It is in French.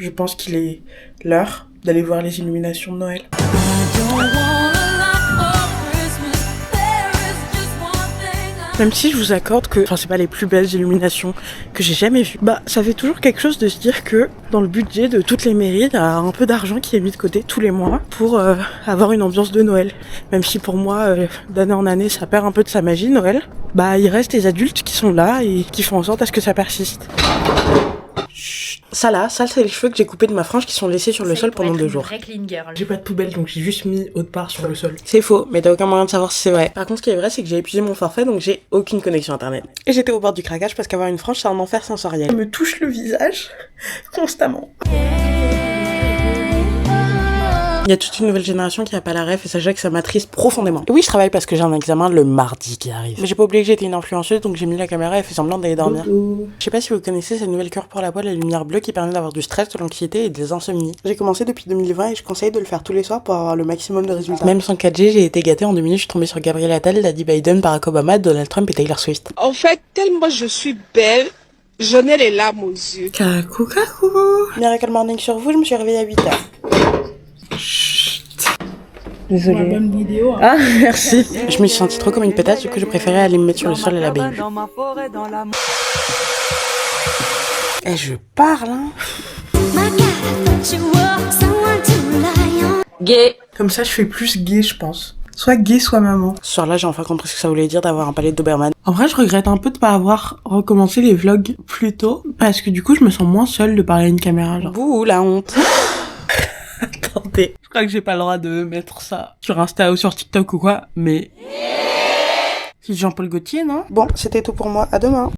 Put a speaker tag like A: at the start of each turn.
A: Je pense qu'il est l'heure d'aller voir les illuminations de Noël. Même si je vous accorde que, c'est pas les plus belles illuminations que j'ai jamais vues, ça fait toujours quelque chose de se dire que dans le budget de toutes les mairies, il y a un peu d'argent qui est mis de côté tous les mois pour avoir une ambiance de Noël. Même si pour moi, d'année en année, ça perd un peu de sa magie, Noël, il reste les adultes qui sont là et qui font en sorte à ce que ça persiste. Ça c'est les cheveux que j'ai coupés de ma frange qui sont laissés sur le sol pendant 2 jours. J'ai pas de poubelle donc j'ai juste mis autre part sur le sol. C'est faux, mais t'as aucun moyen de savoir si c'est vrai. Par contre, ce qui est vrai, c'est que j'ai épuisé mon forfait donc j'ai aucune connexion internet. Et j'étais au bord du craquage parce qu'avoir une frange c'est un enfer sensoriel. Elle me touche le visage constamment. Il y a toute une nouvelle génération qui a pas la ref et sachez que ça m'attriste profondément. Et oui, je travaille parce que j'ai un examen le mardi qui arrive. Mais j'ai pas oublié que j'étais une influenceuse donc j'ai mis la caméra et fait semblant d'aller dormir. Je sais pas si vous connaissez cette nouvelle cure pour la peau, la lumière bleue qui permet d'avoir du stress, de l'anxiété et des insomnies. J'ai commencé depuis 2020 et je conseille de le faire tous les soirs pour avoir le maximum de résultats. Même sans 4G, j'ai été gâtée en 2 minutes, je suis tombée sur Gabriel Attal, Daddy Biden, Barack Obama, Donald Trump et Taylor Swift.
B: En fait, tellement je suis belle, j'en ai les larmes aux yeux.
A: Coucou. Miracle Morning sur vous, je me suis réveillée à 8h. Désolée.
B: Bonne vidéo. Hein.
A: Ah, merci. Je me suis sentie trop comme une pétasse, du coup, je préférais aller me mettre sur le sol et la baigner. Eh, je parle, hein.
C: Gay.
A: Comme ça, je fais plus gay, je pense. Soit gay, soit maman. Ce soir-là, j'ai enfin compris ce que ça voulait dire d'avoir un palais de Doberman. En vrai, je regrette un peu de pas avoir recommencé les vlogs plus tôt, parce que du coup, je me sens moins seule de parler à une caméra, genre. Bouh, la honte. Attendez, je crois que j'ai pas le droit de mettre ça sur Insta ou sur TikTok ou quoi, mais... C'est Jean-Paul Gaultier, non? Bon, c'était tout pour moi, à demain.